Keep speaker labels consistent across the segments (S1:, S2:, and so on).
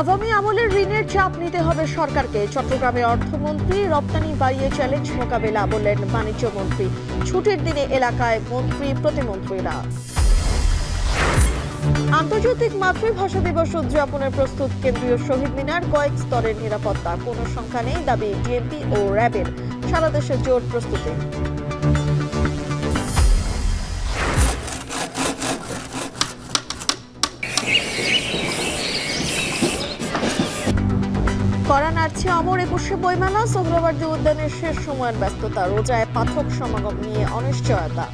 S1: আওয়ামী আমলের ঋণের চাপ নিতে হবে সরকারকে। চট্টগ্রামে অর্থমন্ত্রী রপ্তানি বাড়িয়ে চ্যালেঞ্জ মোকাবেলা বললেন বাণিজ্য মন্ত্রী। ছুটির দিনে এলাকায় মন্ত্রী প্রতিমন্ত্রীরা। আন্তর্জাতিক মাতৃভাষা দিবস উদযাপনে প্রস্তুত কেন্দ্রীয় শহীদ মিনার। কয়েক স্তরের নিরাপত্তা, কোনো সংখ্যা নেই দাবি ডিএমপি ও র্যাবের। সারা দেশে জোর প্রস্তুতি। কড়া নাড়ছে অমর একুশে বইমেলা। সোহরাওয়ার্দী উদ্যানের শেষ সময়ের ব্যস্ততা, রোজায় পাঠক সমাগম নিয়ে অনিশ্চয়তা।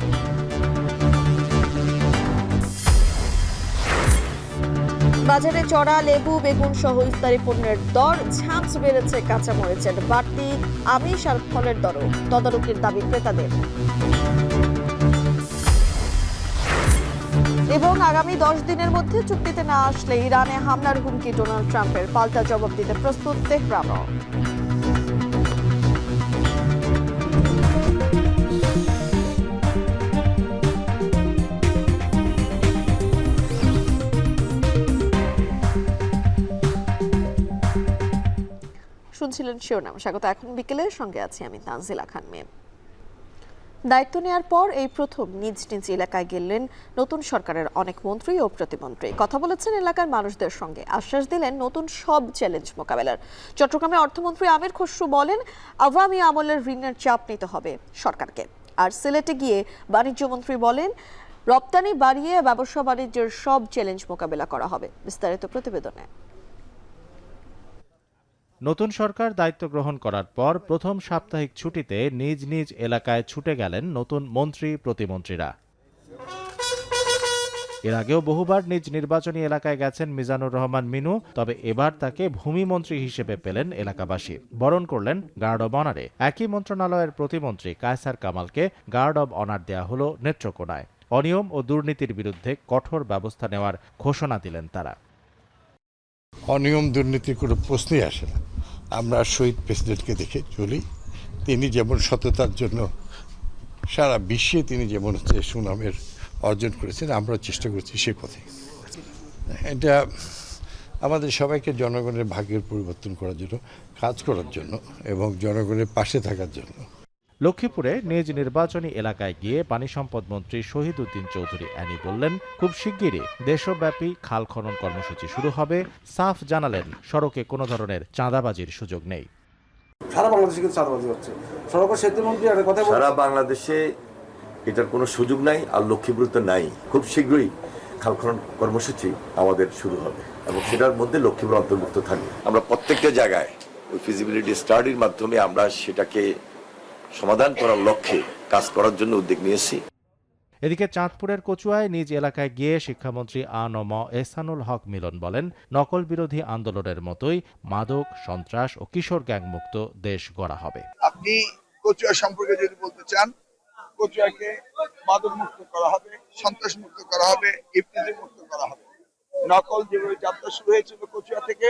S1: বাজারে চড়া লেবু, বেগুন সহ ইফতারি পণ্যের দর। ঝাঁঝ বেড়েছে কাঁচামরিচের, বাড়তি আমিষ আর ফলের দরও। তদারকির দাবি ক্রেতাদের। এবং আগামী 10 দিনের মধ্যে চুক্তিতে না আসলে ইরানে হামলার হুমকি ডোনাল্ড ট্রাম্পের। পাল্টা জবাব দিতে প্রস্তুত তেহরানও। শুনছিলেন শিরোনাম। স্বাগত। এখন বিকেলের সঙ্গে আছি আমি তানজিলা খান মেম। দায়িত্ব নেওয়ার পর এই প্রথম নিজ নিজ এলাকায় গেলেন নতুন সরকারের অনেক মন্ত্রী ও প্রতিমন্ত্রী। কথা বলেছেন এলাকার মানুষদের সঙ্গে, আশ্বাস দিলেন নতুন সব চ্যালেঞ্জ মোকাবেলার। চট্টগ্রামে অর্থমন্ত্রী আমির খসরু বলেন আওয়ামী আমলের ঋণের চাপ নিতে হবে সরকারকে। আর সিলেটে গিয়ে বাণিজ্য মন্ত্রী বলেন রপ্তানি বাড়িয়ে ব্যবসা বাণিজ্যের সব চ্যালেঞ্জ মোকাবেলা করা হবে। বিস্তারিত প্রতিবেদনে।
S2: নতুন সরকার দায়িত্ব গ্রহণ করার পর প্রথম সাপ্তাহিক ছুটিতে নিজ নিজ এলাকায় ছুটে গেলেন নতুন মন্ত্রী প্রতিমন্ত্রীরা। এর আগেও বহুবার নিজ নির্বাচনী এলাকায় গেছেন মিজানুর রহমান মিনু, তবে এবার তাকে ভূমিমন্ত্রী হিসেবে পেলেন এলাকাবাসী। বরণ করলেন গার্ড অব অনারে। একই মন্ত্রণালয়ের প্রতিমন্ত্রী কায়সার কামালকে গার্ড অব অনার দেয়া হল নেত্রকোনায়। অনিয়ম ও দুর্নীতির বিরুদ্ধে কঠোর ব্যবস্থা নেওয়ার ঘোষণা দিলেন তারা।
S3: অনিয়ম দুর্নীতির কোনো প্রশ্নই আসে না। আমরা শহীদ প্রেসিডেন্টকে দেখে চলি। তিনি যেমন সততার জন্য সারা বিশ্বে তিনি যেমন সুনামের অর্জন করেছেন, আমরা চেষ্টা করছি সে পথে। এটা আমাদের সবাইকে জনগণের ভাগ্যের পরিবর্তন করার জন্য, কাজ করার জন্য এবং জনগণের পাশে থাকার জন্য।
S2: লক্ষ্মীপুরে নিজ নির্বাচনী এলাকায় গিয়ে পানি সম্পদ মন্ত্রী শহীদ উদ্দিন চৌধুরী অ্যানি বললেন খুব শিগগিরই দেশব্যাপী খাল খনন কর্মসূচি শুরু হবে। সাফ জানালেন সড়কে কোনো ধরনের চাঁদাবাজির সুযোগ নেই।
S4: সারা বাংলাদেশে কিন্তু চাঁদাবাজি হচ্ছে। সড়ক সেতুমন্ত্রী একটা কথা বলেন,
S5: সারা বাংলাদেশে এটার কোনো সুযোগ নাই, আর লক্ষ্মীপুরে নাই। খুব শীঘ্রই খাল খনন কর্মসূচি আমাদের শুরু হবে এবং সেটার মধ্যে লক্ষ্মীপুর অন্তর্ভুক্ত থাকবে। আমরা প্রত্যেকটা জায়গায় ওই ফিজিবিলিটি স্টাডির মাধ্যমে আমরা সেটাকে সমাধান করার লক্ষ্যে কাজ করার জন্য উদ্যোগ নিয়েছি।
S2: এদিকে চাঁদপুরের কচুয়ায় নিজ এলাকায় গিয়ে শিক্ষামন্ত্রী আ.ন.ম এহসানুল হক মিলন বলেন নকল বিরোধী আন্দোলনের মতোই মাদক, সন্ত্রাস ও কিশোর গ্যাং মুক্ত দেশ গড়া হবে।
S6: আপনি কচুয়া সম্পর্কে যদি বলতে চান, কচুয়াকে মাদক মুক্ত করা হবে, সন্ত্রাস মুক্ত করা হবে, ইফতিজি মুক্ত করা হবে। নকল যেভাবে যাত্রা শুরু হয়েছিল কচুয়া থেকে,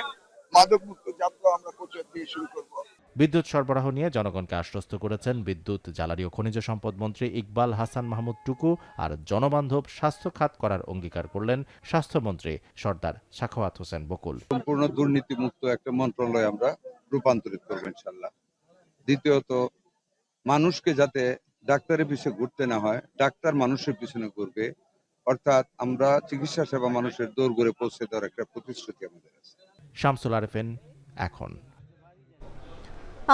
S6: মাদক মুক্ত যাত্রা আমরা কচুয়া থেকে শুরু করব।
S2: বিদ্যুৎ সরবরাহ নিয়ে জনগণকে আশ্বস্ত করেছেন বিদ্যুৎ, জ্বালানি ও খনিজ সম্পদ মন্ত্রী ইকবাল হাসান মাহমুদ টুকু। আর জনবান্ধব স্বাস্থ্য খাত করার অঙ্গীকার করলেন স্বাস্থ্যমন্ত্রী সর্দার সাখাওয়াত হোসেন বকুল।
S7: সম্পূর্ণ দুর্নীতিমুক্ত একটা মন্ত্রণালয় আমরা রূপান্তরিত করব ইনশাল্লাহ। দ্বিতীয়ত, মানুষকে যাতে ডাক্তারের পিছনে ঘুরতে না হয়, ডাক্তার মানুষের পিছনে ঘুরবে। অর্থাৎ আমরা চিকিৎসা সেবা মানুষের দোরগোড়ে পৌঁছে দেওয়ার একটা প্রতিশ্রুতি আমাদের আছে।
S2: শামসুল আরেফিন, এখন।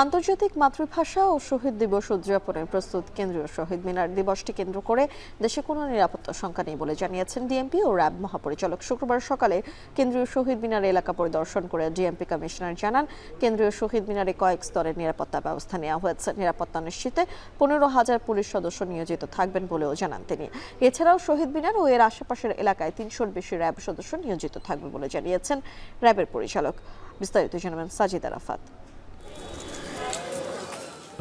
S1: আন্তর্জাতিক মাতৃভাষা ও শহীদ দিবস উদযাপনে প্রস্তুত কেন্দ্রীয় শহীদ মিনার। দিবসটি কেন্দ্র করে দেশে কোনো নিরাপত্তা শঙ্কা নেই বলে জানিয়েছেন ডিএমপি ও র্যাব মহাপরিচালক। শুক্রবার সকালে কেন্দ্রীয় শহীদ মিনার এলাকা পরিদর্শন করে ডিএমপি কমিশনার জানান কেন্দ্রীয় শহীদ মিনারে কয়েক স্তরের নিরাপত্তা ব্যবস্থা নেওয়া হয়েছে। নিরাপত্তা নিশ্চিতে 15,000 পুলিশ সদস্য নিয়োজিত থাকবেন বলেও জানান তিনি। এছাড়াও শহীদ মিনার ও এর আশেপাশের এলাকায় 300-র বেশি র্যাব সদস্য নিয়োজিত থাকবে বলে জানিয়েছেন র্যাবের পরিচালক। বিস্তারিত জানাবেন সাজিদ আরাফাত।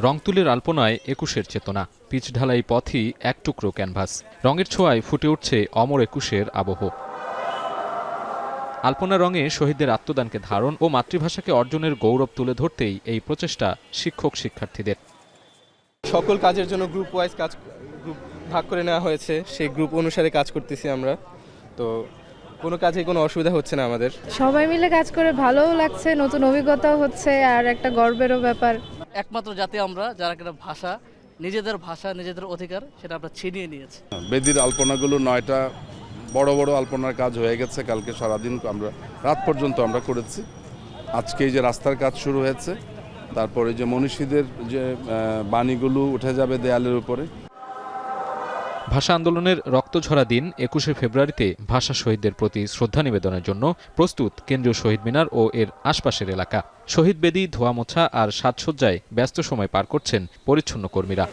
S8: রংতুলির আলপনায় 21-এর চেতনা, পিচ ঢালাই পথই এক টুকরো ক্যানভাস। রঙের ছোঁয়ায় ফুটে উঠছে অমর 21-এর আবহ। আলপনা রঙে শহীদদের আত্মদানকে ধারণ ও মাতৃভাষাকে অর্জনের গৌরব তুলে ধরতেই এই প্রচেষ্টা শিক্ষক শিক্ষার্থীদের।
S9: সকল কাজের জন্য গ্রুপ ভাগ করে নেওয়া হয়েছে, সেই গ্রুপ অনুসারে কাজ করতেছি আমরা। তো কোনো কাজে কোনো অসুবিধা হচ্ছে না আমাদের।
S10: সবাই মিলে কাজ করে ভালোও লাগছে, নতুন অভিজ্ঞতাও হচ্ছে, আর একটা গর্বেরও ব্যাপার।
S11: একমাত্র জাতি আমরা যারা একটা ভাষা, নিজেদের অধিকার সেটা আমরা ছিনিয়ে নিয়েছি।
S12: বেদির আলপনাগুলো 9টা বড় বড় আলপনার কাজ হয়ে গেছে, কালকে সারাদিন আমরা রাত পর্যন্ত আমরা করেছি। আজকে এই যে রাস্তার কাজ শুরু হয়েছে, তারপরে যে মনীষীদের যে বাণীগুলো উঠে যাবে দেয়ালের উপরে।
S8: ভাষা আন্দোলনের রক্তঝরা দিন 21শে ফেব্রুয়ারিতে ভাষা শহীদদের প্রতি শ্রদ্ধা নিবেদনের জন্য প্রস্তুত কেন্দ্রীয় শহীদ মিনার ও এর আশপাশের এলাকা। শহীদ বেদি, ধোয়া মোছা আর সাজসজ্জায় ব্যস্ত সময় পার করছেন পরিচ্ছন্ন কর্মীরা।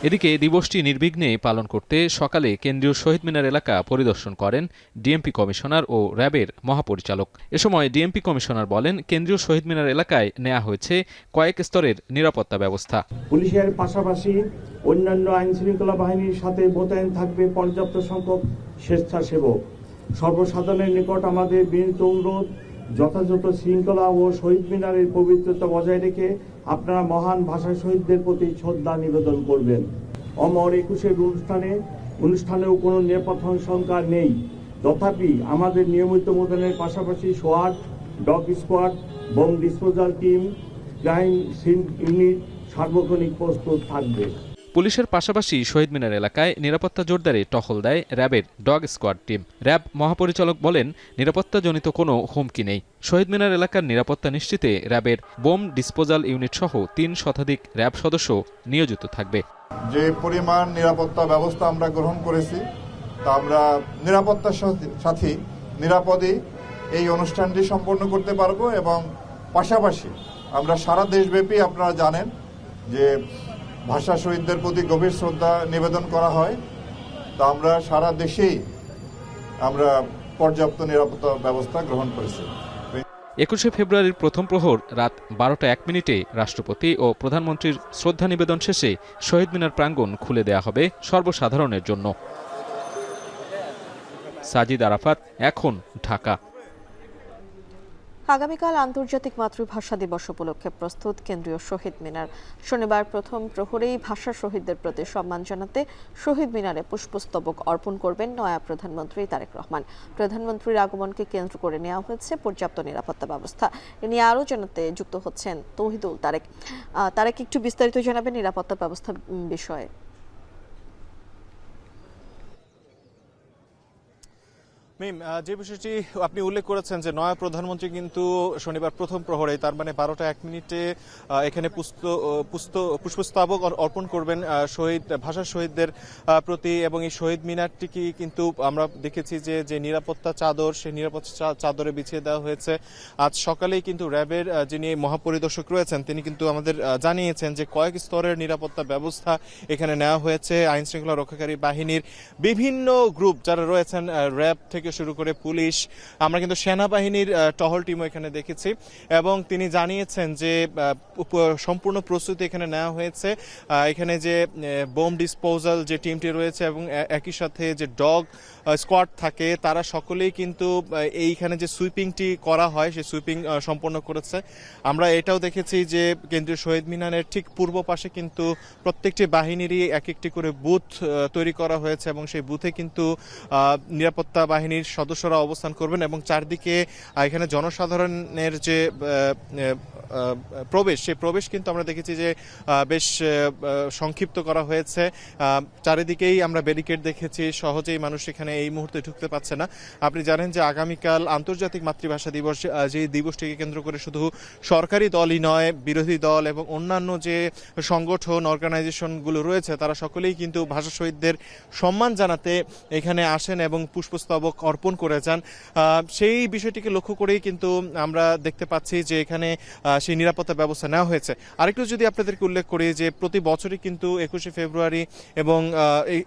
S8: এদিকে দিবসটি নির্বিঘ্নে পালন করতে সকালে কেন্দ্রীয় শহীদ মিনার এলাকা পরিদর্শন করেন ডিএমপি কমিশনার ও র্যাবের মহাপরিচালক। এ সময় ডিএমপি কমিশনার বলেন, কেন্দ্রীয় শহীদ মিনার এলাকায় নেওয়া হয়েছে কয়েক স্তরের নিরাপত্তা ব্যবস্থা।
S13: পুলিশের পাশাপাশি অন্যান্য আইন শৃঙ্খলা বাহিনীর সাথে মোতায়েন থাকবে পর্যাপ্ত সংখ্যক স্বেচ্ছাসেবক। সর্বসাধারণের নিকট আমাদের বিনীত অনুরোধ, যথাযথ শৃঙ্খলা ও শহীদ মিনারের পবিত্রতা বজায় রেখে আপনারা মহান ভাষা শহীদদের প্রতি শ্রদ্ধা নিবেদন করবেন। অমর 21-এর অনুষ্ঠানেও কোনো নিরাপত্তা শঙ্কা নেই। তথাপি আমাদের নিয়মিত মোতায়েনের পাশাপাশি সোয়াট, dog squad, bomb disposal team, crime scene unit সার্বক্ষণিক প্রস্তুত থাকবে।
S8: পুলিশের পাশাপাশি শহীদ মিনার এলাকায় নিরাপত্তা জোরদারে টহল দেয় র্যাবের ডগ স্কোয়াড টিম। র্যাব মহাপরিচালক বলেন, নিরাপত্তাজনিত কোনো হুমকি নেই। শহীদ মিনার এলাকার নিরাপত্তা নিশ্চিতে র্যাবের বোম ডিসপোজাল ইউনিট সহ 3 শতাধিক র্যাব সদস্য নিয়োজিত থাকবে।
S14: যে পরিমাণ নিরাপত্তা ব্যবস্থা আমরা গ্রহণ করেছি, তা আমরা নিরাপত্তার সাথে নিরাপদে এই অনুষ্ঠানটি সম্পন্ন করতে পারবো। এবং পাশাপাশি আমরা সারা দেশব্যাপী, আপনারা জানেন যে ভাষা শহীদদের প্রতি গভীর শ্রদ্ধা নিবেদন করা হয়, তা আমরা সারা দেশেই আমরা পর্যাপ্ত নিরাপত্তা ব্যবস্থা গ্রহণ করেছি।
S8: 21শে ফেব্রুয়ারির প্রথম প্রহর রাত 12টা 1 মিনিটে রাষ্ট্রপতি ও প্রধানমন্ত্রীর শ্রদ্ধা নিবেদন শেষে শহীদ মিনার প্রাঙ্গণ খুলে দেয়া হবে সর্বসাধারণের জন্য। সাজিদ আরাফাত, এখন, ঢাকা।
S1: আগামীকাল আন্তর্জাতিক মাতৃভাষা দিবস উপলক্ষে প্রস্তুত কেন্দ্রীয় শহীদ মিনার। শনিবার প্রথম প্রহরেই ভাষা শহীদদের প্রতি সম্মান জানাতে শহীদ মিনারে পুষ্পস্তবক অর্পণ করবেন নয়া প্রধানমন্ত্রী তারেক রহমান। প্রধানমন্ত্রীর আগমনকে কেন্দ্র করে নেওয়া হয়েছে পর্যাপ্ত নিরাপত্তা ব্যবস্থা। এ নিয়ে আরও জানাতে যুক্ত হচ্ছেন তৌহিদুল তারেক, একটু বিস্তারিত জানাবেন নিরাপত্তা ব্যবস্থা বিষয়ে।
S15: মিম, যে বিষয়টি আপনি উল্লেখ করেছেন যে নয়া প্রধানমন্ত্রী কিন্তু শনিবার প্রথম প্রহরে, তার মানে 12টা 1 মিনিটে এখানে পুষ্পস্তবক অর্পণ করবেন ভাষা শহীদদের প্রতি। এবং এই শহীদ মিনারটিকে কিন্তু আমরা দেখেছি যে নিরাপত্তা চাদর, সেই নিরাপত্তা চাদরে বিছিয়ে দেওয়া হয়েছে। আজ সকালেই কিন্তু র্যাবের যিনি মহাপরিদর্শক রয়েছেন, তিনি কিন্তু আমাদের জানিয়েছেন যে কয়েক স্তরের নিরাপত্তা ব্যবস্থা এখানে নেওয়া হয়েছে। আইন শৃঙ্খলা রক্ষাকারী বাহিনীর বিভিন্ন গ্রুপ যারা রয়েছেন, র্যাব থেকে শুরু করে পুলিশ, আমরা কিন্তু সেনাবাহিনীর টহল টিমও এখানে দেখেছি। এবং তিনি জানিয়েছেন যে সম্পূর্ণ প্রস্তুতি এখানে নেওয়া হয়েছে। এখানে যে বোম ডিসপোজাল যে টিমটি রয়েছে এবং একই সাথে যে ডগ স্কোয়াড থাকে, তারা সকলেই কিন্তু এইখানে যে সুইপিংটি করা হয় সেই সুইপিং সম্পন্ন করেছে। আমরা এটাও দেখেছি যে কেন্দ্রীয় শহীদ মিনারের ঠিক পূর্ব পাশে কিন্তু প্রত্যেকটি বাহিনীরই এক একটি করে বুথ তৈরি করা হয়েছে এবং সেই বুথে কিন্তু নিরাপত্তা বাহিনীর সদস্যরা অবস্থান করবেন। এবং চারদিকে এখানে জনসাধারণের যে প্রবেশ, সেই প্রবেশ কিন্তু আমরা দেখেছি যে বেশ সংক্ষিপ্ত করা হয়েছে। চারিদিকেই আমরা ব্যারিকেড দেখেছি, সহজেই মানুষ এখানে এই মুহূর্তে ঢুকতে পারছে না। আপনি জানেন যে আগামীকাল আন্তর্জাতিক মাতৃভাষা দিবস, যে দিবসটিকে কেন্দ্র করে শুধু সরকারি দলই নয়, বিরোধী দল এবং অন্যান্য যে সংগঠন, অর্গানাইজেশনগুলো রয়েছে, তারা সকলেই কিন্তু ভাষা শহীদদের সম্মান জানাতে এখানে আসেন এবং পুষ্পস্তবক অর্পণ করে যান। সেই বিষয়টিকে লক্ষ্য করেই কিন্তু আমরা দেখতে পাচ্ছি যে এখানে সেই নিরাপত্তা ব্যবস্থা নেওয়া হয়েছে। আরেকটু যদি আপনাদেরকে উল্লেখ করি যে প্রতি বছরই কিন্তু 21শে ফেব্রুয়ারি এবং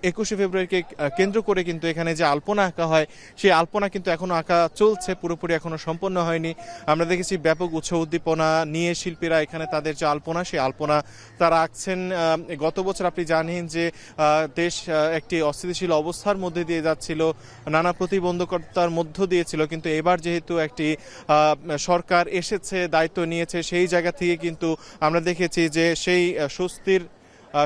S15: 21শে ফেব্রুয়ারিকে কেন্দ্র করে কিন্তু এখানে যে আলপনা আঁকা হয়, সেই আলপনা কিন্তু এখনো আঁকা চলছে, পুরোপুরি এখনো সম্পন্ন হয়নি। আমরা দেখেছি ব্যাপক উৎসাহ উদ্দীপনা নিয়ে শিল্পীরা এখানে তাদের যে আলপনা, সেই আলপনা তারা আঁকছেন। গত বছর আপনি জানেন যে দেশ একটি অস্থিতিশীল অবস্থার মধ্যে দিয়ে যাচ্ছিল, নানা প্রতিবন্ধকতার মধ্য দিয়েছিল, কিন্তু এবার যেহেতু একটি সরকার এসেছে, দায়িত্ব নিয়েছে, সেই জায়গা থেকে কিন্তু আমরা দেখেছি যে সেই স্বস্তির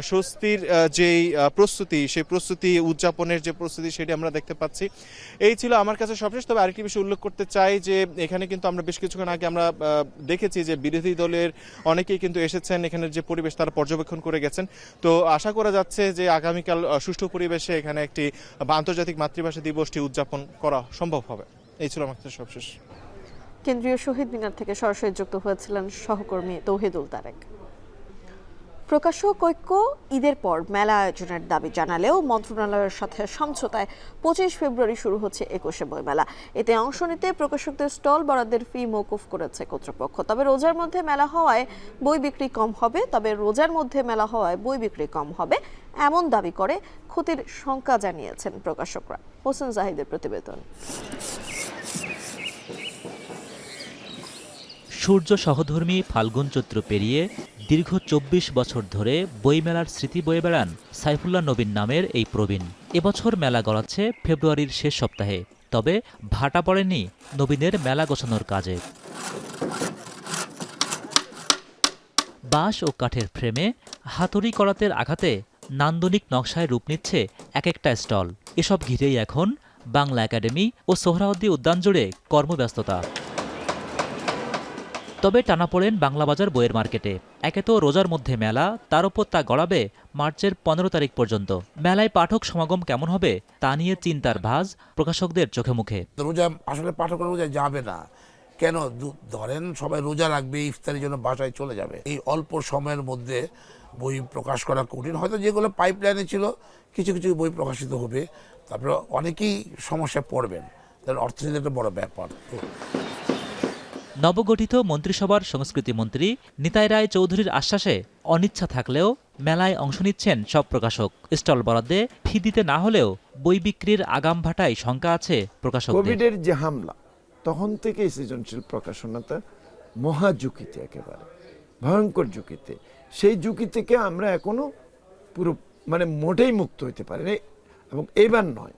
S15: স্বস্তির যেই প্রস্তুতি, সেই প্রস্তুতি উদযাপনের যে প্রস্তুতি সেটি আমরা দেখতে পাচ্ছি। এই ছিল আমার কাছে সবশেষ। তবে আরেকটি বিষয় উল্লেখ করতে চাই যে এখানে কিন্তু আমরা বেশ কিছুক্ষণ আগে আমরা দেখেছি যে বিরোধী দলের অনেকেই কিন্তু এসেছেন, এখানের যে পরিবেশ তারা পর্যবেক্ষণ করে গেছেন। তো আশা করা যাচ্ছে যে আগামীকাল সুষ্ঠু পরিবেশে এখানে একটি আন্তর্জাতিক মাতৃভাষা দিবসটি উদযাপন করা সম্ভব হবে। এই ছিল আমার কাছে সবশেষ।
S1: কেন্দ্রীয় শহীদ মিনার থেকে সরাসরি যুক্ত হয়েছিলেন সহকর্মী তৌহিদুল তারেক। প্রকাশক ঐক্য ঈদের পর মেলা আয়োজনের দাবি জানালেও মন্ত্রণালয়ের সাথে সমঝোতায় 25 ফেব্রুয়ারি শুরু হচ্ছে 21শে বইমেলা। এতে অংশ নিতে প্রকাশকদের স্টল বরাদ্দের ফি মওকুফ করেছে কর্তৃপক্ষ। তবে রোজার মধ্যে মেলা হওয়ায় বই বিক্রি কম হবে এমন দাবি করে ক্ষতির শঙ্কা জানিয়েছেন প্রকাশকরা। হোসেন জাহিদের প্রতিবেদন।
S16: সূর্য সহধর্মী ফাল্গুন চৈত্র পেরিয়ে দীর্ঘ 24 বছর ধরে বইমেলার স্মৃতি বয়ে বেড়ান সাইফুল্লাহ নবীন নামের এই প্রবীণ। এবছর মেলা গড়াচ্ছে ফেব্রুয়ারির শেষ সপ্তাহে। তবে ভাটা পড়েনি নবীনের মেলা গোছানোর কাজে। বাঁশ ও কাঠের ফ্রেমে হাতুড়ি করাতের আঘাতে নান্দনিক নকশায় রূপ নিচ্ছে এক একটা স্টল। এসব ঘিরেই এখন বাংলা একাডেমি ও সোহরাওয়ার্দী উদ্যান জুড়ে কর্মব্যস্ততা। তবে টানাপোড়েন বাংলাবাজার বইয়ের মার্কেটে। একে তো রোজার মধ্যে মেলা, তার উপর তা গড়াবে মার্চের 15 তারিখ পর্যন্ত। মেলায় পাঠক সমাগম কেমন হবে তা নিয়ে চিন্তার ভাঁজ প্রকাশকদের চোখে মুখে।
S17: রোজা আসলে পাঠকরা রোজা যাবে না কেন, ধরেন সবাই রোজা রাখবে, ইফতারের জন্য বাসায় চলে যাবে। এই অল্প সময়ের মধ্যে বই প্রকাশ করা কঠিন। হয়তো যেগুলো পাইপলাইনে ছিল কিছু কিছু বই প্রকাশিত হবে, তারপরে অনেকেই সমস্যায় পড়বেন, তার অর্থনীতি একটা বড় ব্যাপার।
S16: নবগঠিত মন্ত্রিসভার সংস্কৃতি মন্ত্রী নিতাই রায় চৌধুরীর আশ্বাসে অনিচ্ছা থাকলেও মেলায় অংশ নিচ্ছেন সব প্রকাশক। স্টল বরাদ্দে ফি দিতে না হলেও বই বিক্রির আগাম ভাটায় শঙ্কা আছে প্রকাশকদের।
S18: কোভিডের যে হামলা, তখন থেকে সৃজনশীল প্রকাশনাটা মহা ঝুঁকিতে, একেবারে ভয়ঙ্কর ঝুঁকিতে। সেই ঝুঁকি থেকে আমরা এখনো পুরো মোটেই মুক্ত হইতে পারিনি। এবং এবার নয়,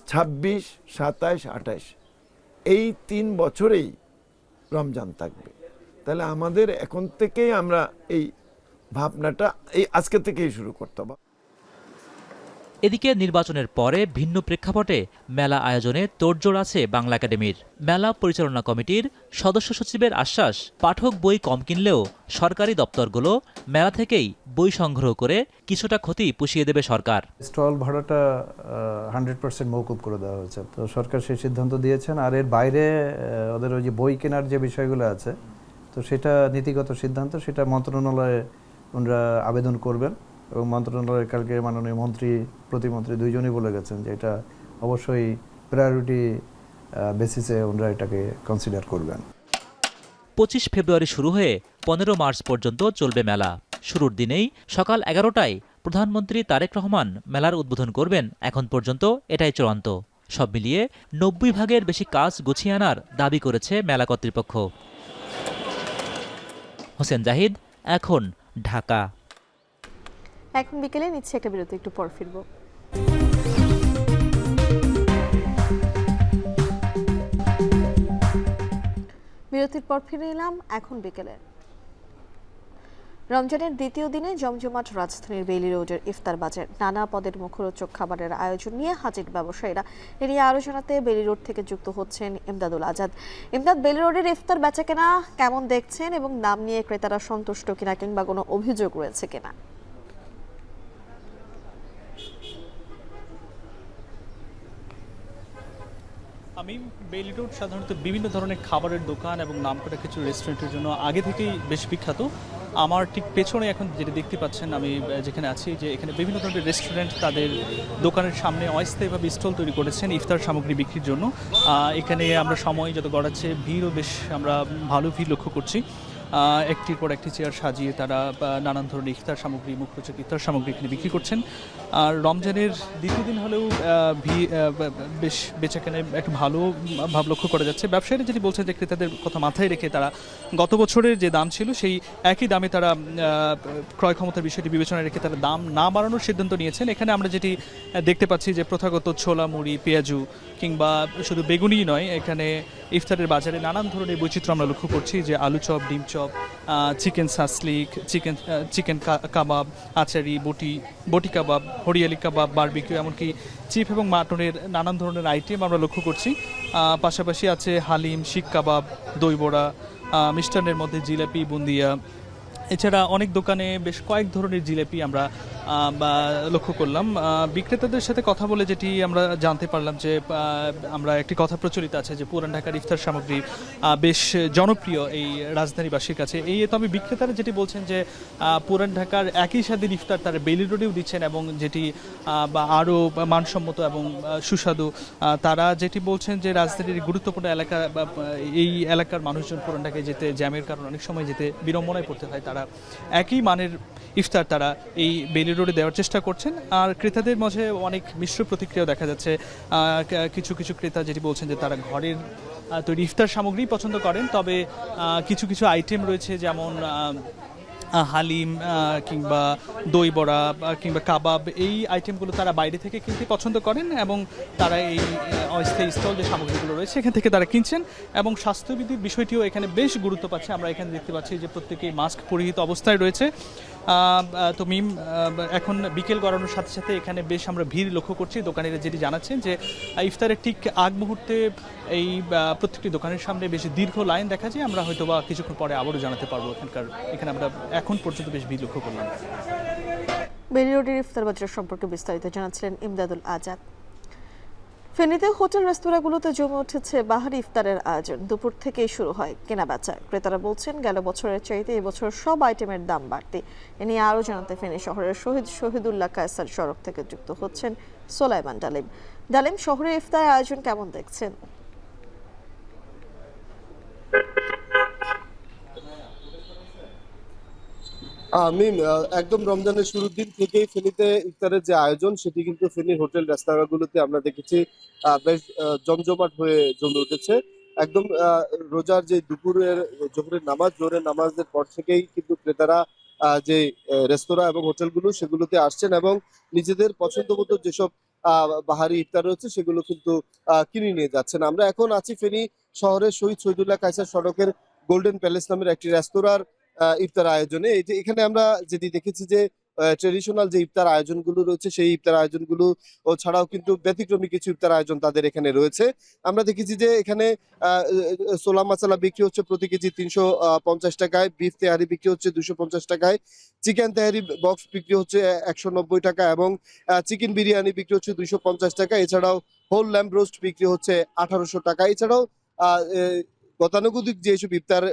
S18: 26, 27, 28 এই 3 বছরেই রমজান থাকবে। তাহলে আমাদের এখন থেকেই আমরা এই ভাবনাটা এই আজকে থেকেই শুরু করতে হবে।
S16: এদিকে নির্বাচনের পরে ভিন্ন প্রেক্ষাপটে মেলা আয়োজনে তোড়জোড় আছে বাংলা একাডেমির। মেলা পরিচালনা কমিটির সদস্য সচিবের আশ্বাস, পাঠক বই কম কিনলেও সরকারি দপ্তরগুলো মেলা থেকেই বই সংগ্রহ করে কিছুটা ক্ষতি পুষিয়ে দেবে সরকার।
S19: স্টল ভাড়াটা 100% মওকুফ করে দেওয়া হয়েছে, তো সরকার সেই সিদ্ধান্ত দিয়েছেন। আর এর বাইরে ওদের ওই যে বই কেনার যে বিষয়গুলো আছে, তো সেটা নীতিগত সিদ্ধান্ত, সেটা মন্ত্রণালয়ে ওনারা আবেদন করবেন। এবং মন্ত্রণালয়ের কালকে মাননীয় মন্ত্রী, প্রতিমন্ত্রী দুইজনই বলে গেছেন যে এটা অবশ্যই প্রায়োরিটি বেসিসে ওনারা এটাকে কনসিডার করবেন।
S16: 25 ফেব্রুয়ারি শুরু হয়ে 15 মার্চ পর্যন্ত চলবে মেলা। শুরুর দিনেই সকাল 11টায় প্রধানমন্ত্রী তারেক রহমান মেলার উদ্বোধন করবেন। এখন পর্যন্ত এটাই চূড়ান্ত। সব মিলিয়ে 90 ভাগের বেশি কাজ গুছিয়ে আনার দাবি করেছে মেলা কর্তৃপক্ষ। হোসেন জাহিদ, এখন ঢাকা।
S1: এখন বিকেলে নিচ্ছে একটা বিরতি, একটু পর ফিরবো। বিরতির পর ফিরে এলাম এখন বিকেলে। রমজানের দ্বিতীয় দিনে জমজমাট রাজধানীর বেইলি রোডের ইফতার বাজার। নানা পদের মুখরোচক খাবারের আয়োজন নিয়ে হাজির ব্যবসায়ীরা। এ নিয়ে আরো জানাতে বেইলি রোড থেকে যুক্ত হচ্ছেন ইমদাদুল আজাদ। ইমদাদ, বেইলি রোডের ইফতার বেচাকেনা কেমন দেখছেন এবং দাম নিয়ে ক্রেতারা সন্তুষ্ট কিনা কিংবা কোনো অভিযোগ রয়েছে কিনা?
S20: আমি বেইলি রোড সাধারণত বিভিন্ন ধরনের খাবারের দোকান এবং নামকরা কিছু রেস্টুরেন্টের জন্য আগে থেকেই বেশ বিখ্যাত। আমার ঠিক পেছনে এখন যেটা দেখতে পাচ্ছেন, আমি যেখানে আছি, যে এখানে বিভিন্ন ধরনের রেস্টুরেন্ট তাদের দোকানের সামনে অস্থায়ীভাবে স্টল তৈরি করেছেন ইফতার সামগ্রী বিক্রির জন্য। এখানে আমরা সময় যত গড়াচ্ছে, ভিড়ও বেশ আমরা ভালো ভিড় লক্ষ্য করছি। একটির পর একটি চেয়ার সাজিয়ে তারা নানান ধরনের ইফতার সামগ্রী, মুখরোচক ইফতার সামগ্রী এখানে বিক্রি করছেন। আর রমজানের দ্বিতীয় দিন হলেও বেশ বেচাকেনায় একটু ভালো ভাব লক্ষ্য করা যাচ্ছে। ব্যবসায়ীরা যেটি বলছেন যে ক্রেতাদের কথা মাথায় রেখে তারা গত বছরের যে দাম ছিল সেই একই দামে তারা ক্রয় ক্ষমতার বিষয়টি বিবেচনায় রেখে তারা দাম না বাড়ানোর সিদ্ধান্ত নিয়েছেন। এখানে আমরা যেটি দেখতে পাচ্ছি যে প্রথাগত ছোলা, মুড়ি, পেঁয়াজু কিংবা শুধু বেগুনি নয়, এখানে ইফতারের বাজারে নানান ধরনের বৈচিত্র্য আমরা লক্ষ্য করছি, যে আলু চপ, ডিম চপ, চিকেন সাসলিক, চিকেন কাবাব, আচারি, বটি কাবাব, হরিয়ালি কাবাব, বারবিকিউ, এমনকি চিপ এবং মাটনের নানান ধরনের আইটেম আমরা লক্ষ্য করছি। পাশাপাশি আছে হালিম, শিক কাবাব, দই বড়া, মিষ্টান্নের মধ্যে জিলাপি, বুন্দিয়া। এছাড়া অনেক দোকানে বেশ কয়েক ধরনের জিলাপি আমরা লক্ষ্য করলাম। বিক্রেতাদের সাথে কথা বলে যেটি আমরা জানতে পারলাম যে আমরা একটি কথা প্রচলিত আছে যে পুরান ঢাকার ইফতার সামগ্রী বেশ জনপ্রিয় এই রাজধানীবাসীর কাছে। তবে বিক্রেতারা যেটি বলছেন যে পুরান ঢাকার একই স্বাদের ইফতার তারা বেলি রোডেও দিচ্ছেন, এবং যেটি আরও মানসম্মত এবং সুস্বাদু। তারা যেটি বলছেন যে রাজধানীর গুরুত্বপূর্ণ এলাকা বা এই এলাকার মানুষজন পুরান ঢাকায় যেতে জ্যামের কারণে অনেক সময় যেতে বিড়ম্বনায় পড়তে হয়, তারা একই মানের ইফতার তারা এই বেলি রোডে দেওয়ার চেষ্টা করছেন। আর ক্রেতাদের মাঝে অনেক মিশ্র প্রতিক্রিয়া দেখা যাচ্ছে। কিছু কিছু ক্রেতা যেটি বলছেন যে তারা ঘরের তৈরি ইফতার সামগ্রী পছন্দ করেন, তবে কিছু কিছু আইটেম রয়েছে যেমন হালিম কিংবা দই বড়া কিংবা কাবাব, এই আইটেমগুলো তারা বাইরে থেকে কিনতে পছন্দ করেন, এবং তারা এই অস্থায়ী স্টল যে সামগ্রীগুলো রয়েছে এখান থেকে তারা কিনছেন। এবং স্বাস্থ্যবিধির বিষয়টিও এখানে বেশ গুরুত্ব পাচ্ছে। আমরা এখানে দেখতে পাচ্ছি যে প্রত্যেকেই মাস্ক পরিহিত অবস্থায় রয়েছে। তো মিম, এখন বিকেল গড়ানোর সাথে সাথে এখানে বেশ আমরা ভিড় লক্ষ্য করছি। দোকানিরা যেটি জানাচ্ছেন যে ইফতারের ঠিক আগ মুহূর্তে এই প্রত্যেকটি দোকানের সামনে বেশ দীর্ঘ লাইন দেখা যায়। আমরা হয়তো বা কিছুক্ষণ পরে আবারও জানাতে পারবো। এখানে আমরা এখন পর্যন্ত বেশ ভিড় লক্ষ্য করলাম।
S1: বেলি রোডের ইফতার বাজার সম্পর্কে বিস্তারিত জানাচ্ছিলেন ইমদাদুল আজাদ। ফেনীতে হোটেল রেস্তোরাঁগুলোতে জমে উঠেছে বাহারি ইফতারের আয়োজন। দুপুর থেকেই শুরু হয় কেনাবেচা। ক্রেতারা বলছেন গেল বছরের চাইতে এবছর সব আইটেমের দাম বাড়তি। এ নিয়ে আরও জানাতে ফেনী শহরের শহীদুল্লাহ কায়সার সড়ক থেকে যুক্ত হচ্ছেন সোলাইমান ডালিম। ডালিম, শহরে ইফতারের আয়োজন কেমন দেখছেন?
S21: আমি একদম রমজানের শুরুর দিন থেকেই ফেনীতে ইফতারের যে আয়োজন সেটি কিন্তু ফেনীর হোটেল রেস্তোরাঁগুলোতে আমরা দেখেছি বেশ জমজমাট হয়ে জমে উঠেছে। একদম রোজার যে জোহরের নামাজের পর থেকেই কিন্তু ক্রেতারা যে রেস্তোরাঁ এবং হোটেলগুলো সেগুলোতে আসছেন এবং নিজেদের পছন্দ মতো যেসব বাহারি ইফতার রয়েছে সেগুলো কিন্তু কিনে নিয়ে যাচ্ছেন। আমরা এখন আছি ফেনী শহরের শহীদুল্লাহ কায়সার সড়কের গোল্ডেন প্যালেস নামের একটি রেস্তোরাঁর ইফতার আয়োজনে। এখানে আমরা যেটি দেখেছি যে ট্রেডিশনাল যে ইফতার আয়োজনগুলো রয়েছে সেই ইফতার আয়োজনগুলো ও ছাড়াও কিন্তু ব্যতিক্রমী কিছু ইফতার আয়োজন তাদের এখানে রয়েছে। আমরা দেখেছি যে এখানে সোলা মশলা বিক্রি হচ্ছে প্রতি কেজি 350 টাকায়, বিফ তেহারি বিক্রি হচ্ছে 250 টাকায়, চিকেন তেহারি বক্স বিক্রি হচ্ছে 190 টাকা এবং চিকেন বিরিয়ানি বিক্রি হচ্ছে 250 টাকা। এছাড়াও হোল ল্যাম্ব রোস্ট বিক্রি হচ্ছে 1800 টাকা। এছাড়াও গতানুগতিক যেসব ইফতার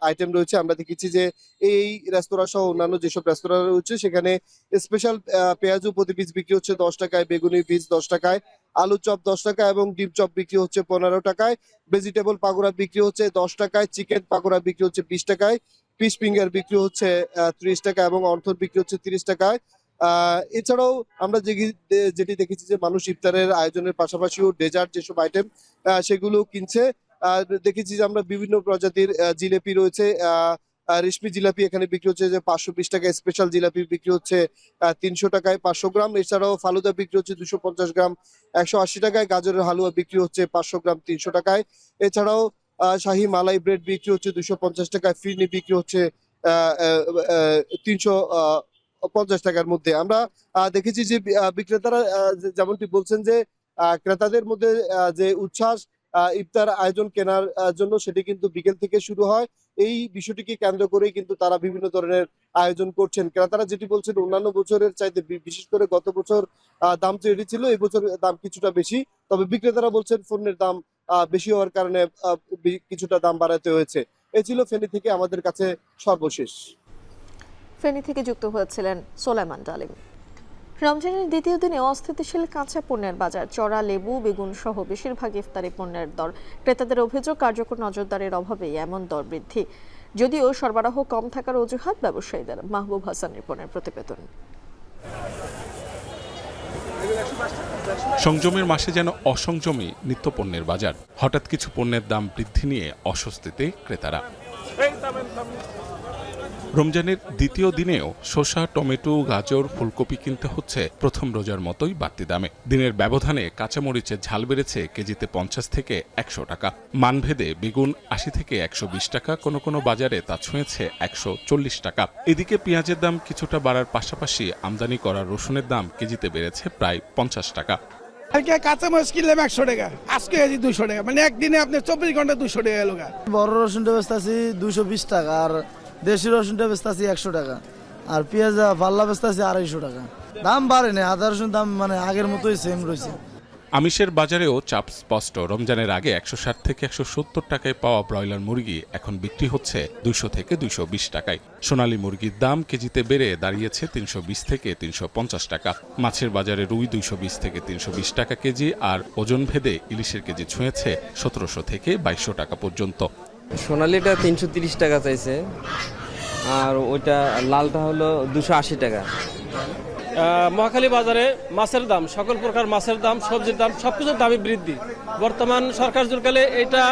S21: আইটেম রয়েছে আমরা দেখেছি যে এই রেস্তোরাঁ সহ অন্যান্য যেসব রেস্তোরাঁ রয়েছে সেখানে স্পেশাল পেঁয়াজু প্রতি পিস বিক্রি হচ্ছে 10 টাকায়, বেগুনি পিস 10 টাকায়, আলু চপ 10 টাকা এবং ডিম চপ বিক্রি হচ্ছে 15 টাকায়, ভেজিটেবল পাকোড়া বিক্রি হচ্ছে 10 টাকায়, চিকেন পাকোড়া বিক্রি হচ্ছে 20 টাকায়, ফিশ ফিঙ্গার বিক্রি হচ্ছে 30 টাকা এবং অন্থর বিক্রি হচ্ছে 30 টাকায়। এছাড়াও আমরা যেটি দেখেছি যে মানুষ ইফতারের আয়োজনের পাশাপাশিও ডেজার্ট যেসব আইটেম সেগুলো কিনছে। দেখেছি যে আমরা বিভিন্ন প্রজাতির জিলাপি রয়েছে। রেশমি জিলাপি এখানে বিক্রি হচ্ছে যে 520 টাকায়, স্পেশাল জিলাপি বিক্রি হচ্ছে 300 টাকায় 500 গ্রাম। এছাড়াও ফালুদা বিক্রি হচ্ছে 250 গ্রাম 180 টাকায়, গাজরের হালুয়া বিক্রি হচ্ছে 500 গ্রাম 300 টাকায়। এছাড়াও শাহি মালাই ব্রেড বিক্রি হচ্ছে 250 টাকায়, ফিরনি বিক্রি হচ্ছে 350 টাকার মধ্যে। আমরা দেখেছি যে বিক্রেতারা যেমনটি বলছেন যে ক্রেতাদের মধ্যে যে উচ্ছ্বাস ইফতার আয়োজন কেনার জন্য সেটি কিন্তু বিকেল থেকে শুরু হয়। এই বিষয়টিকে কেন্দ্র করেই কিন্তু তারা বিভিন্ন ধরনের আয়োজন করছেন। ক্রেতারা যেটি বলছেন অন্যান্য বছরের চাইতে বিশেষ করে গত বছর দাম তো এটি ছিল, এই বছর দাম কিছুটা বেশি, তবে বিক্রেতারা বলছেন পণ্যের দাম বেশি হওয়ার কারণে কিছুটা দাম বাড়াতে হয়েছে। এ ছিল ফেনী থেকে আমাদের কাছে সর্বশেষ।
S1: ফেনী থেকে যুক্ত হয়েছিলেন সোলাইমান ডালিম। রমজানের দ্বিতীয় দিনে অস্থিতিশীল কাঁচা পণ্যের বাজার। চড়া লেবু, বেগুন সহ বেশিরভাগ ইফতারি পণ্যের দর। ক্রেতাদের অভিযোগ কার্যকর নজরদারির অভাবেই এমন দর বৃদ্ধি, যদিও সরবরাহ কম থাকার অজুহাত ব্যবসায়ীদের। মাহবুব হাসান রিপনের প্রতিবেদন।
S22: সংযমের মাসে যেন অসংযমী নিত্যপণ্যের বাজার। হঠাৎ কিছু পণ্যের দাম বৃদ্ধি নিয়ে অস্বস্তিতে ক্রেতারা। রমজানের দ্বিতীয় দিনেও শসা, টমেটো, গাজর, ফুলকপি কিনতে হচ্ছে প্রথম রোজার মতোই বাড়তি দামে। দিনের ব্যবধানে কাঁচামরিচের ঝাল বেড়েছে কেজিতে 50 থেকে 100 টাকা। মানভেদে বেগুন 80 থেকে 120 টাকা, কোনো কোনো বাজারে তা ছুঁয়েছে 140 টাকা। এদিকে পেঁয়াজের দাম কিছুটা বাড়ার পাশাপাশি আমদানি করা রসুনের দাম কেজিতে বেড়েছে প্রায় 50 টাকা।
S3: কাঁচামরিচ কিনলাম 100 টাকা, আজকে কেজি 200 টাকা, মানে একদিনে আপনি 24 ঘন্টা 200 টাকা এলো।
S4: বড় রসুনটা বেচতেছি 220 টাকা, আর দেশি রসুনটা বেচতেছি 100 টাকা, আর পেঁয়াজ পাল্লা বেচতেছি 250 টাকা। দাম বাড়েনি, আদা রসুন দাম মানে আগের মতোই সেম রয়েছে।
S22: আমিষের বাজারেও চাপ স্পষ্ট। রমজানের আগে 160 থেকে 170 টাকায় পাওয়া ব্রয়লার মুরগি এখন বিক্রি হচ্ছে 200 থেকে 220 টাকায়। সোনালী মুরগির দাম কেজিতে বেড়ে দাঁড়িয়েছে 320 থেকে 350 টাকা। মাছের বাজারে রুই 220 থেকে 320 টাকা কেজি, আর ওজন ভেদে ইলিশের কেজি ছুঁয়েছে 1700 থেকে 2200 টাকা পর্যন্ত।
S9: সোনালিটা 330 টাকা চাইছে, আর ওইটা লালটা হলো 280 টাকা।
S23: মহাখালী বাজারে মাছের দাম, সকল প্রকার মাছের দাম, সবজির দাম, সবকিছুর দামই বৃদ্ধি। বর্তমান সরকার জোরকালে এটা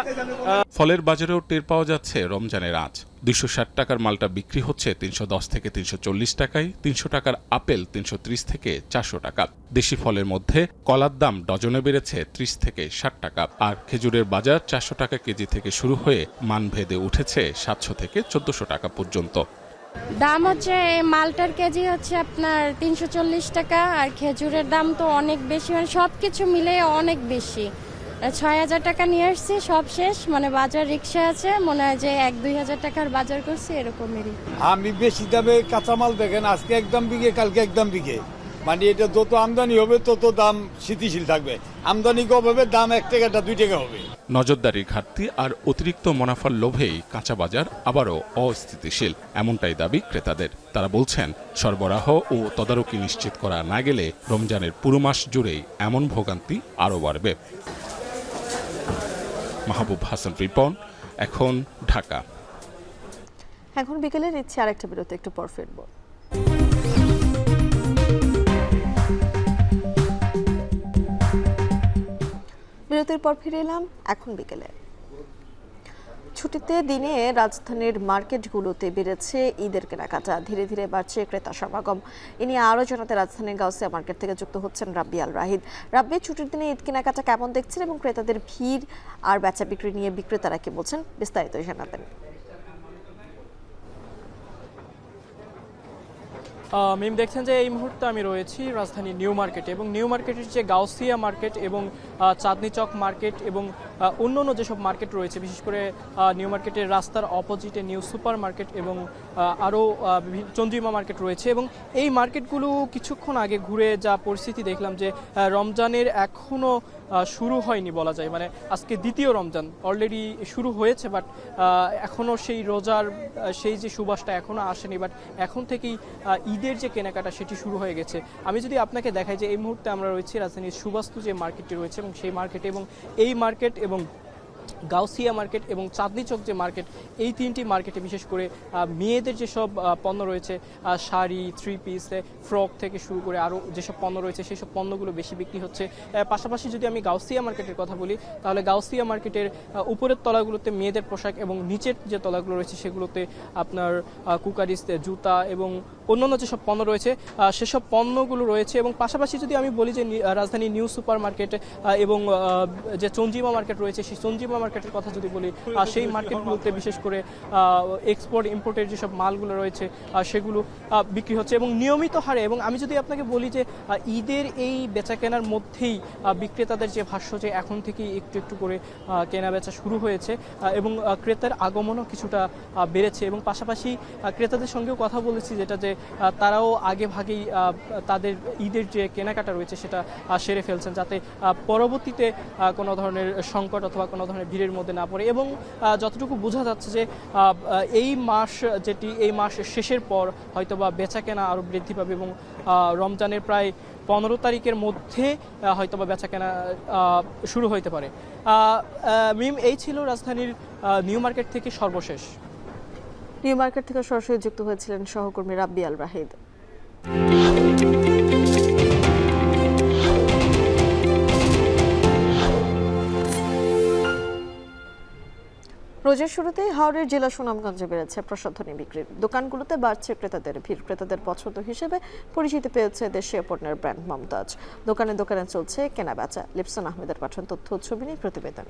S22: ফলের বাজারেও টের পাওয়া যাচ্ছে রমজানের আঁচ। 260 টাকার মালটা বিক্রি হচ্ছে 310 থেকে 340 টাকায়, 300 টাকার আপেল 330 থেকে 400 টাকা। দেশি ফলের মধ্যে কলার দাম ডজনে বেড়েছে 30 থেকে 60 টাকা, আর খেজুরের বাজার 400 টাকা কেজি থেকে শুরু হয়ে মানভেদে উঠেছে 700 থেকে 1400 টাকা পর্যন্ত।
S24: দাম হচ্ছে মালটার কেজি হচ্ছে আপনার 340 টাকা, আর খেজুরের দাম তো অনেক বেশি, মানে সব কিছু মিলে অনেক বেশি। 6000 টাকা নিয়ে আসছি, সব শেষ, মানে বাজার রিক্সা আছে, মনে হয় যে 1-2 হাজার টাকার বাজার করছি এরকমই।
S3: আমি বেশি দামে কাঁচামাল দেখেন, আজকে একদম বিঘে, কালকে একদম বিঘে, মানে এটা যত আমদানি হবে তত দাম স্থিতিশীল থাকবে। আমদানি কম হবে, দাম 1 টাকাটা 2 টাকা হবে।
S22: নজরদারির ঘাটতি আর অতিরিক্ত মুনাফার লোভেই কাঁচা বাজার আবারও অস্থিতিশীল, এমনটাই দাবি ক্রেতাদের। তারা বলছেন, সরবরাহ ও তদারকি নিশ্চিত করা না গেলে রমজানের পুরো মাস জুড়েই এমন ভোগান্তি আরও বাড়বে। মাহবুব হাসান রিপন, এখন ঢাকা।
S1: এখন বিকেলে নিচ্ছে আরেকটা বিরতি, একটু পর ফিরব। বিরতির পর ফিরে এলাম। এখন বিকেলে ছুটিতে দিনে রাজধানীর মার্কেটগুলোতে বেড়েছে ঈদের কেনাকাটা, ধীরে ধীরে বাড়ছে ক্রেতা সমাগম। এ নিয়ে আরও জানাতে রাজধানীর গাউসিয়া মার্কেট থেকে যুক্ত হচ্ছেন রাব্বি আল রাহিদ। রাব্বি, ছুটির দিনে ঈদ কেনাকাটা কেমন দেখছেন এবং ক্রেতাদের ভিড় আর বেচা বিক্রি নিয়ে বিক্রেতারা কি বলছেন, বিস্তারিত জানাবেন।
S20: মিম, দেখছেন যে এই মুহূর্তে আমি রয়েছি রাজধানী নিউ মার্কেটে, এবং নিউ মার্কেটের যে গাউসিয়া মার্কেট এবং চাঁদনি চক মার্কেট এবং অন্যান্য যেসব মার্কেট রয়েছে, বিশেষ করে নিউ মার্কেটের রাস্তার অপোজিটে নিউ সুপার মার্কেট এবং আরও চন্দ্রিমা মার্কেট রয়েছে। এবং এই মার্কেটগুলো কিছুক্ষণ আগে ঘুরে যা পরিস্থিতি দেখলাম যে রমজানের এখনও শুরু হয়নি বলা যায়, মানে আজকে দ্বিতীয় রমজান অলরেডি শুরু হয়েছে, বাট এখনও সেই রোজার সেই যে সুবাসটা এখনও আসেনি, বাট এখন থেকেই ঈদের যে কেনাকাটা সেটি শুরু হয়ে গেছে। আমি যদি আপনাকে দেখাই যে এই মুহূর্তে আমরা রয়েছি রাজধানীর সুবাস্তু যে মার্কেটটি রয়েছে, এবং সেই মার্কেটে, এবং এই মার্কেট এবং গাউসিয়া মার্কেট এবং চাঁদনি চক যে মার্কেট, এই তিনটি মার্কেটে বিশেষ করে মেয়েদের যেসব পণ্য রয়েছে, শাড়ি, 3 পিস, ফ্রক থেকে শুরু করে আরও যেসব পণ্য রয়েছে সেই সব পণ্যগুলো বেশি বিক্রি হচ্ছে। পাশাপাশি যদি আমি গাউসিয়া মার্কেটের কথা বলি, তাহলে গাউসিয়া মার্কেটের উপরের তলাগুলোতে মেয়েদের পোশাক এবং নিচের যে তলাগুলো রয়েছে সেগুলোতে আপনার কুকারিস, জুতা এবং অন্যান্য যেসব পণ্য রয়েছে সেসব পণ্যগুলো রয়েছে। এবং পাশাপাশি যদি আমি বলি যে রাজধানী নিউ সুপার মার্কেট এবং যে চন্দ্রিমা মার্কেট রয়েছে, সেই চন্দ্রিমা মার্কেটের কথা যদি বলি, সেই মার্কেটগুলোতে বিশেষ করে এক্সপোর্ট ইম্পোর্টের যেসব মালগুলো রয়েছে সেগুলো বিক্রি হচ্ছে এবং নিয়মিত হারে। এবং আমি যদি আপনাকে বলি যে ঈদের এই বেচা কেনার মধ্যেই বিক্রেতাদের যে ভাষ্য যে এখন থেকেই একটু একটু করে কেনা বেচা শুরু হয়েছে এবং ক্রেতার আগমনও কিছুটা বেড়েছে। এবং পাশাপাশি ক্রেতাদের সঙ্গেও কথা বলেছি, যেটা যে তারাও আগে ভাগেই তাদের ঈদের যে কেনাকাটা রয়েছে সেটা সেরে ফেলছেন, যাতে পরবর্তীতে কোনো ধরনের সংকট অথবা কোনো ধরনের ভিড়ের মধ্যে না পড়ে। এবং যতটুকু বোঝা যাচ্ছে যে এই মাস এই মাস শেষের পর হয়তোবা বেচা কেনা আরও বৃদ্ধি পাবে এবং রমজানের প্রায় 15 তারিখের মধ্যে হয়তোবা বেচা কেনা শুরু হতে পারে। মিম, এই ছিল রাজধানীর নিউ মার্কেট থেকে সর্বশেষ।
S1: নিউ মার্কেট থেকে সরাসরি যুক্ত হয়েছিলেন সহকর্মী রাব্বি আল রাহিদ। রোজের শুরুতেই হাওড়ের জেলা সুনামগঞ্জে বেড়েছে প্রসাধনী বিক্রির দোকানগুলোতে বাড়ছে ক্রেতাদের ভিড়। ক্রেতাদের পছন্দ হিসেবে পরিচিতি পেয়েছে দেশীয় পণ্যের ব্র্যান্ড মমতাজ। দোকানে দোকানে চলছে কেনা বেচা। লিপসন আহমেদের পাঠান তথ্য ছবি নিয়ে প্রতিবেদন।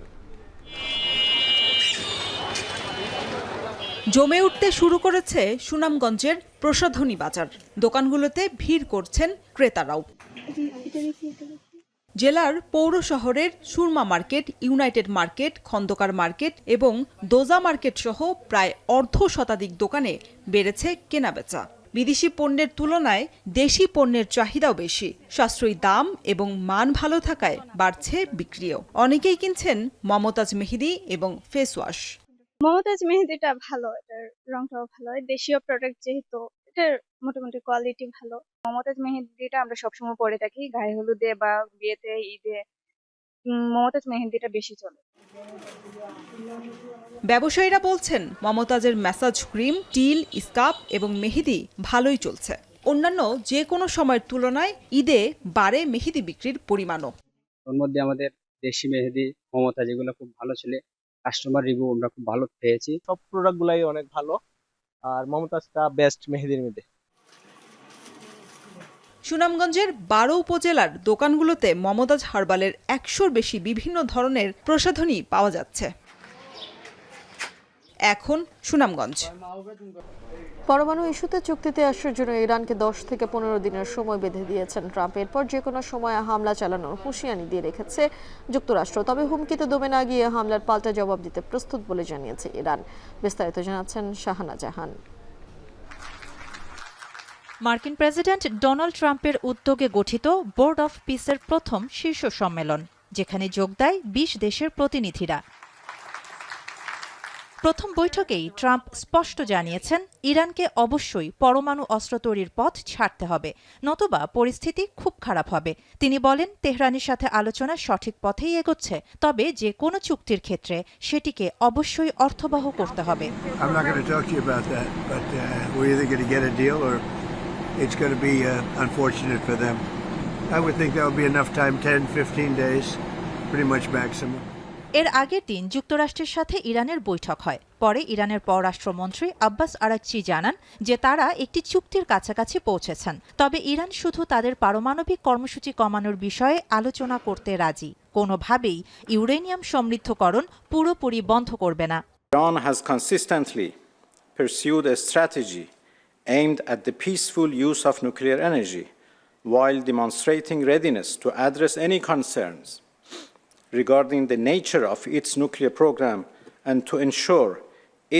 S2: জমে উঠতে শুরু করেছে সুনামগঞ্জের প্রসাধনী বাজার। দোকানগুলোতে ভিড় করছেন ক্রেতারাও। জেলার পৌর শহরের Surma market, United market, Khandakar market এবং দোজা মার্কেট সহ প্রায় অর্ধ শতাধিক দোকানে বেড়েছে কেনাবেচা। বিদেশি পণ্যের তুলনায় দেশি পণ্যের চাহিদাও বেশি। সাশ্রয়ী দাম এবং মান ভালো থাকায় বাড়ছে বিক্রিও। অনেকেই কিনছেন মমতাজ মেহেদি এবং ফেস ওয়াশ।
S5: মমতাজ মেহেদিটা ভালো, এটার রংটাও ভালো, দেশীয় প্রোডাক্ট যেহেতু এটার মোটামুটি কোয়ালিটি ভালো। মমতাজ মেহেদিটা আমরা সবসময় পরে থাকি গায়ে হলুদে বা বিয়েতে, ঈদে। মমতাজ মেহেদিটা বেশি চলে।
S2: ব্যবসায়ীরা বলছেন মমতাজের ম্যাসাজ ক্রিম, টিল, স্কার্ফ এবং মেহেদি ভালোই চলছে। অন্যান্য যে কোনো সময়ের তুলনায় ঈদে বাড়ে মেহেদি বিক্রির পরিমাণও।
S6: ওর মধ্যে আমাদের দেশি মেহেদি, মমতাজ এগুলো খুব ভালো ছিল। কাস্টমার রিভিউ আমরা খুব ভালো পেয়েছি।
S7: সব প্রোডাক্টগুলাই অনেক ভালো, আর মমতাজটা বেস্ট মেহেদির মধ্যে।
S2: সুনামগঞ্জের 12 উপজেলার দোকানগুলোতে মমতাজ হার্বালের 100-র বেশি বিভিন্ন ধরনের প্রসাধনী পাওয়া যাচ্ছে। এখন সুনামগঞ্জ।
S1: পরমাণু ইস্যুতে চুক্তিতে আসার জন্য ইরানকে 10 থেকে 15 দিনের সময় বেঁধে দিয়েছেন ট্রাম্প। এরপর যে কোনো সময় হামলা চালানোর হুঁশিয়ারি দিয়ে রেখেছে যুক্তরাষ্ট্র। তবে হুমকিতে দমে না গিয়ে হামলার পাল্টা জবাব দিতে প্রস্তুত বলে জানিয়েছে ইরান। বিস্তারিত জানাচ্ছেন শাহানা জাহান।
S25: মার্কিন প্রেসিডেন্ট ডোনাল্ড ট্রাম্পের উদ্যোগে গঠিত বোর্ড অফ পিসের প্রথম শীর্ষ সম্মেলন, যেখানে যোগ দেয় 20 দেশের প্রতিনিধিরা। প্রথম বৈঠকেই ট্রাম্প স্পষ্ট জানিয়েছেন ইরানকে অবশ্যই পরমাণু অস্ত্র তৈরির পথ ছাড়তে হবে, নতুবা পরিস্থিতি খুব খারাপ হবে। তিনি বলেন তেহরানের সাথে আলোচনা সঠিক পথেই এগোচ্ছে, তবে যে কোনো চুক্তির ক্ষেত্রে সেটিকে অবশ্যই অর্থবহ করতে হবে।
S26: It's going to be unfortunate for them. I would think that would be enough time, 10-15 days, pretty much maximum.
S25: এর আগের দিন যুক্তরাষ্ট্রের সাথে ইরানের বৈঠক হয়। পরে ইরানের পররাষ্ট্রমন্ত্রী আব্বাস আরাকচি জানান যে তারা একটি চুক্তির কাছাকাছি পৌঁছেছেন, তবে ইরান শুধু তাদের পারমাণবিক কর্মসূচি কমানোর বিষয়ে আলোচনা করতে রাজি, কোনোভাবেই ইউরেনিয়াম সমৃদ্ধকরণ পুরোপুরি বন্ধ করবে না।
S27: Iran has consistently pursued a strategy aimed at the peaceful use of nuclear energy, while demonstrating readiness to address any concerns regarding the nature of its nuclear program and to ensure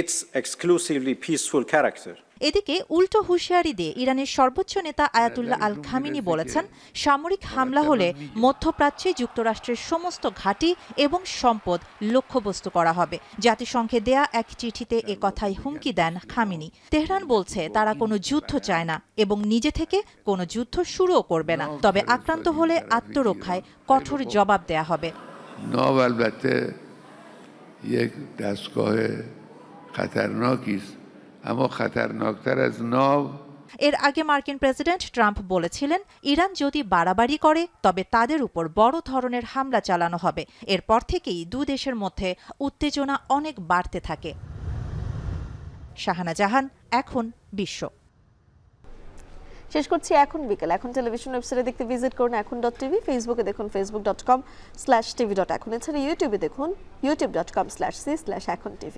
S27: its exclusively peaceful character.
S25: এদিকে উল্টো হুঁশিয়ারি দিয়ে ইরানের সর্বোচ্চ নেতা Ayatollah আল Khamenei বলেছেন সামরিক হামলা হলে মধ্যপ্রাচ্যে যুক্তরাষ্ট্রের সমস্ত ঘাঁটি এবং সম্পদ লক্ষ্যবস্তু করা হবে। জাতিসংঘে দেয়া এক চিঠিতে এ কথাই হুমকি দেন খামিনি। তেহরান বলছে তারা কোনো যুদ্ধ চায় না এবং নিজে থেকে কোনো যুদ্ধ শুরুও করবে না, তবে আক্রান্ত হলে আত্মরক্ষায় কঠোর জবাব দেয়া হবে। এর আগে মার্কিন প্রেসিডেন্ট ট্রাম্প বলেছিলেন ইরান যদি বাড়াবাড়ি করে তবে তাদের উপর বড় ধরনের হামলা চালানো হবে। এরপর থেকেই দুই দেশের মধ্যে উত্তেজনা অনেক বাড়তে থাকে। শাহানা জাহান, এখন বিশ্ব।
S1: শেষ করছি এখন বিকেল। এখন টেলিভিশন ওয়েবসাইটে দেখতে ভিজিট করুন এখন.tv, ফেসবুকে দেখুন facebook.com/tv.এখন, এছাড়া ইউটিউবে দেখুন youtube.com/c/echontv।